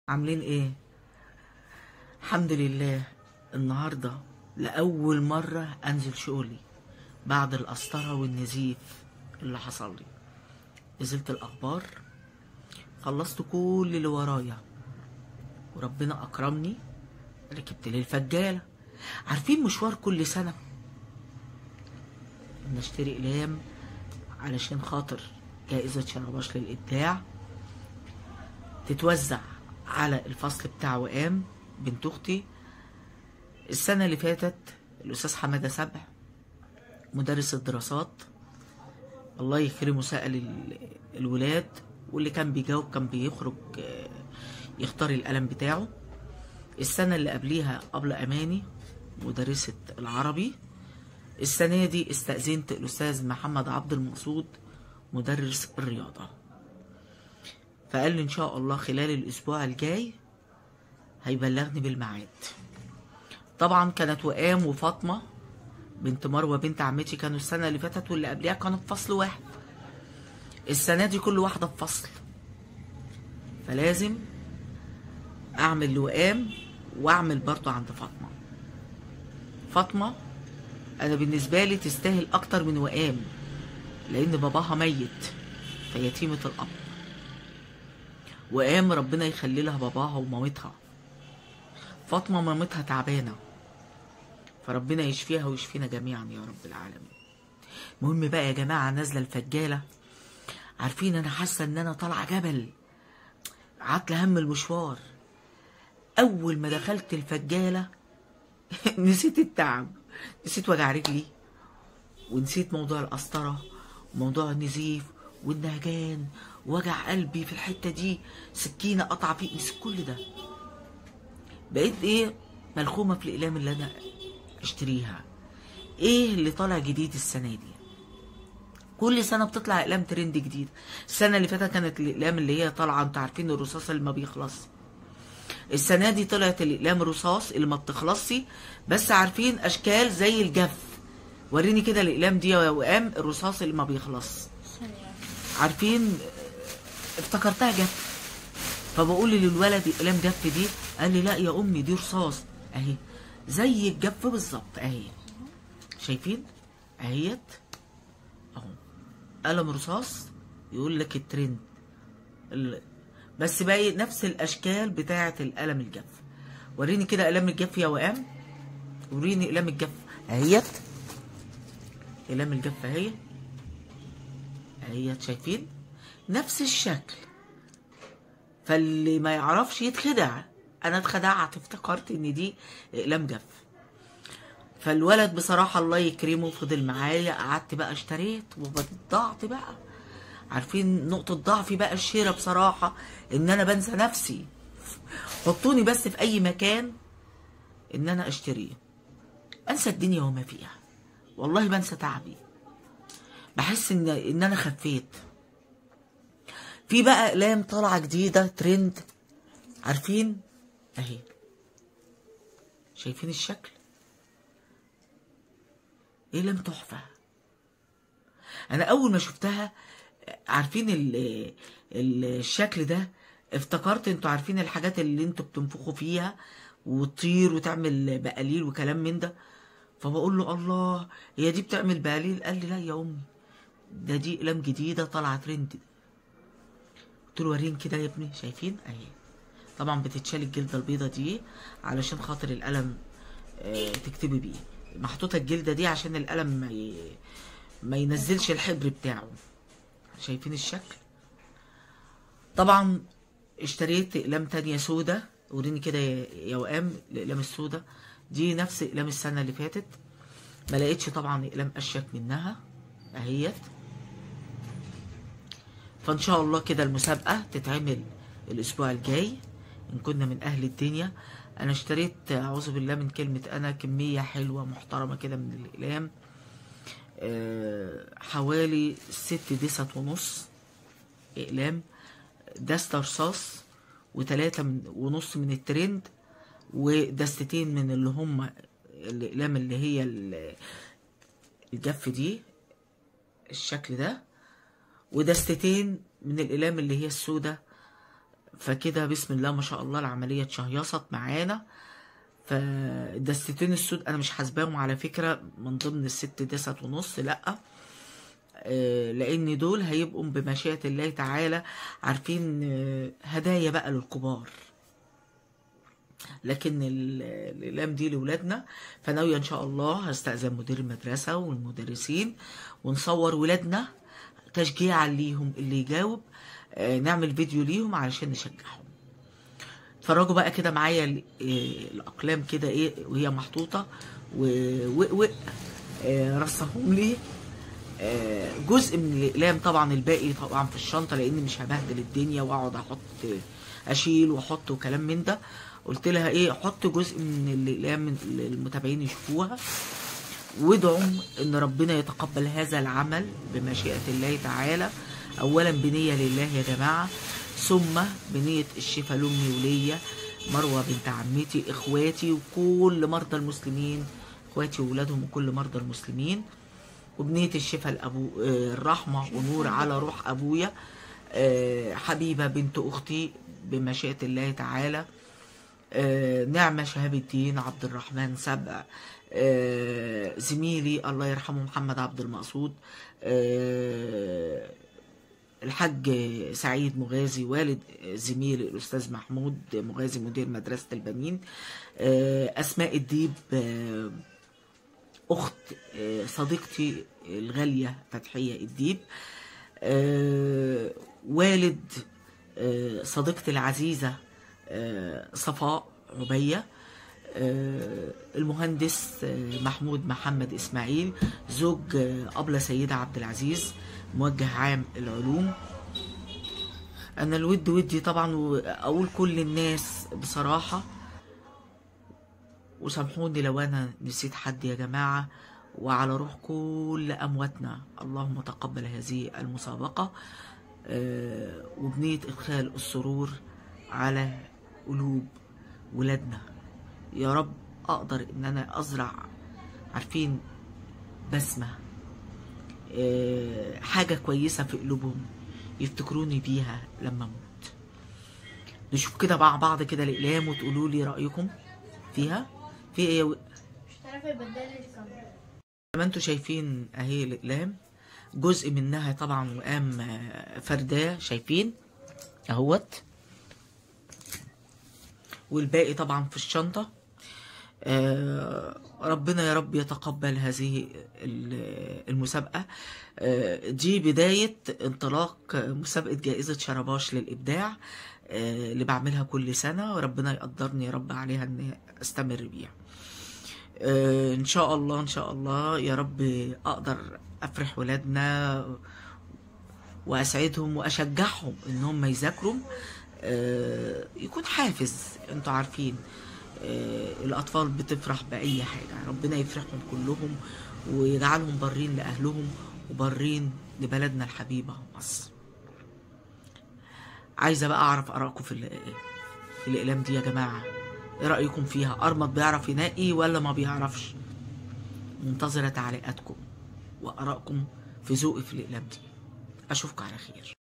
عاملين ايه؟ الحمد لله. النهارده لأول مرة انزل شغلي بعد القسطرة والنزيف اللي حصل لي. نزلت الأخبار، خلصت كل اللي ورايا وربنا أكرمني، ركبت لي الفجالة. عارفين مشوار كل سنة نشتري أقلام علشان خاطر جائزة شرباش للإبداع تتوزع على الفصل بتاع وئام بنت أختي. السنة اللي فاتت الأستاذ حمادة سبع مدرس الدراسات الله يكرمه سأل الولاد، واللي كان بيجاوب كان بيخرج يختار القلم بتاعه. السنة اللي قبليها أبلة أماني مدرسة العربي. السنة دي استأذنت الأستاذ محمد عبد المقصود مدرس الرياضة، فقال لي إن شاء الله خلال الأسبوع الجاي هيبلغني بالميعاد. طبعا كانت وئام وفاطمة بنت مروة بنت عمتي كانوا السنة اللي فاتت واللي قبلها كانوا في فصل واحد. السنة دي كل واحدة في فصل، فلازم أعمل لوئام وأعمل برضو عند فاطمة. فاطمة أنا بالنسبة لي تستاهل أكتر من وئام، لأن باباها ميت فيتيمة الأب. وئام ربنا يخلي لها باباها ومامتها. فاطمة مامتها تعبانة، فربنا يشفيها ويشفينا جميعا يا رب العالمين. المهم بقى يا جماعة، نازلة الفجالة، عارفين أنا حاسة إن أنا طالعة جبل، عاتلة هم المشوار. أول ما دخلت الفجالة نسيت التعب، نسيت وجع رجلي، ونسيت موضوع القسطرة وموضوع النزيف والنهجان، وجع قلبي في الحتة دي، سكينة قطع فيه، نسيت كل ده. بقيت ايه ملخومة في الأقلام اللي أنا اشتريها. ايه اللي طالع جديد السنة دي؟ كل سنة بتطلع أقلام ترند جديد. السنة اللي فاتت كانت الأقلام اللي هي طالعة انتوا عارفين الرصاص اللي ما بيخلص. السنة دي طلعت الأقلام رصاص اللي ما بتخلصش، بس عارفين أشكال زي الجف. وريني كده الأقلام دي يا وئام، الرصاص اللي ما بيخلص. عارفين افتكرتها جف، فبقول للولد أقلام جف دي، قال لي لا يا أمي دي رصاص أهي زي الجف بالظبط أهي. شايفين أهيت أهو قلم رصاص يقول لك الترند، بس باقي نفس الاشكال بتاعه القلم الجاف. وريني كده قلم الجاف يا وئام، وريني قلم الجاف اهيت، قلم الجاف اهي اهيت. شايفين نفس الشكل، فاللي ما يعرفش يتخدع. انا اتخدعت افتكرت ان دي اقلام جاف. فالولد بصراحه الله يكرمه فضل معايا، قعدت بقى اشتريت وبضعت بقى. عارفين نقطة ضعفي بقى الشيرة بصراحة، ان انا بنسى نفسي. حطوني بس في اي مكان ان انا اشتريه انسى الدنيا وما فيها، والله بنسى تعبي، بحس ان انا خفيت. في بقى اقلام طالعة جديدة ترند، عارفين اهي. شايفين الشكل؟ اقلام تحفة. انا اول ما شفتها عارفين الشكل ده افتكرت انتوا عارفين الحاجات اللي انتوا بتنفخوا فيها وتطير وتعمل بقاليل وكلام من ده. فبقول له الله هي دي بتعمل بقاليل؟ قال لي لا يا امي دي اقلام جديده طالعه ترند. قلت له وريني كده يا ابني. شايفين اهي؟ طبعا بتتشال الجلده البيضه دي علشان خاطر القلم تكتبي بيه، محطوطه الجلده دي عشان القلم ما ينزلش الحبر بتاعه. شايفين الشكل؟ طبعا اشتريت اقلام تانية سودا، وريني كده يا وئام الاقلام السودا دي نفس اقلام السنة اللي فاتت، ما لقيتش طبعا اقلام اشيك منها اهيت. فان شاء الله كده المسابقة تتعمل الاسبوع الجاي ان كنا من اهل الدنيا. انا اشتريت اعوذ بالله من كلمة انا كمية حلوة محترمة كده من الاقلام، حوالي 6 دست ونص اقلام، دستة رصاص و3.5 من الترند، ودستتين من اللي هم الاقلام اللي هي الجف دي الشكل ده، ودستتين من الاقلام اللي هي السودة فكده بسم الله ما شاء الله العملية اتشهيصت معانا. فالدستين السود انا مش حاسباهم على فكرة من ضمن ال6 دست ونص، لا، لان دول هيبقوا بمشيئة الله تعالى عارفين هدايا بقى للكبار، لكن الاقلام دي لولادنا. فناوية ان شاء الله هستأذن مدير المدرسة والمدرسين ونصور ولادنا تشجيعا ليهم، اللي يجاوب نعمل فيديو ليهم علشان نشجعهم. اتفرجوا بقى كده معايا الاقلام كده ايه وهي محطوطة، رصهم لي جزء من الاقلام، طبعا الباقي طبعا في الشنطة لان مش هبهدل الدنيا واقعد اشيل واحط وكلام من ده. قلت لها ايه، حط جزء من الاقلام المتابعين يشوفوها، وادعوا ان ربنا يتقبل هذا العمل بمشيئة الله تعالى. اولا بنية لله يا جماعة، ثم بنية الشفاء لامي وليا، مروة بنت عمتي، اخواتي وكل مرضى المسلمين، اخواتي واولادهم وكل مرضى المسلمين، وبنية الشفاء لابو الرحمة ونور على روح ابويا حبيبة بنت اختي بمشيئة الله تعالى، نعمة شهاب الدين عبد الرحمن سبع، زميلي الله يرحمه محمد عبد المقصود، الحاج سعيد مغازي والد زميلي الأستاذ محمود مغازي مدير مدرسة البنين، أسماء الديب أخت صديقتي الغالية فتحية الديب، والد صديقتي العزيزة صفاء عبية، المهندس محمود محمد إسماعيل زوج أبلة سيدة عبد العزيز موجه عام العلوم. أنا الود ودي طبعا، وأقول كل الناس بصراحة، وسامحوني لو أنا نسيت حد يا جماعة، وعلى روح كل أمواتنا اللهم تقبل هذه المسابقة، وبنية إدخال السرور على قلوب ولادنا. يا رب اقدر ان انا ازرع عارفين بسمة، حاجة كويسة في قلوبهم يفتكروني بيها لما اموت. نشوف كده مع بعض كده الاقلام وتقولوا لي رايكم فيها. في ايه مش هتعرفي تبدلي الكاميرا زي ما انتوا شايفين اهي الاقلام، جزء منها طبعا وقام فرداه شايفين اهوت، والباقي طبعا في الشنطة. ربنا يا رب يتقبل هذه المسابقة. دي بداية انطلاق مسابقة جائزة شرباش للإبداع اللي بعملها كل سنة، وربنا يقدرني يا رب عليها ان استمر بيها ان شاء الله. ان شاء الله يا رب اقدر افرح ولادنا واسعدهم واشجعهم ان هم يذاكروا، يكون حافز. انتوا عارفين الاطفال بتفرح باي حاجه، ربنا يفرحهم كلهم ويجعلهم برين لاهلهم وبرين لبلدنا الحبيبه مصر. عايزه بقى اعرف ارائكم في الاقلام دي يا جماعه، ايه رايكم فيها؟ ارمط بيعرف ينقي ولا ما بيعرفش؟ منتظره تعليقاتكم وارائكم في ذوقي في الاقلام دي. اشوفكم على خير.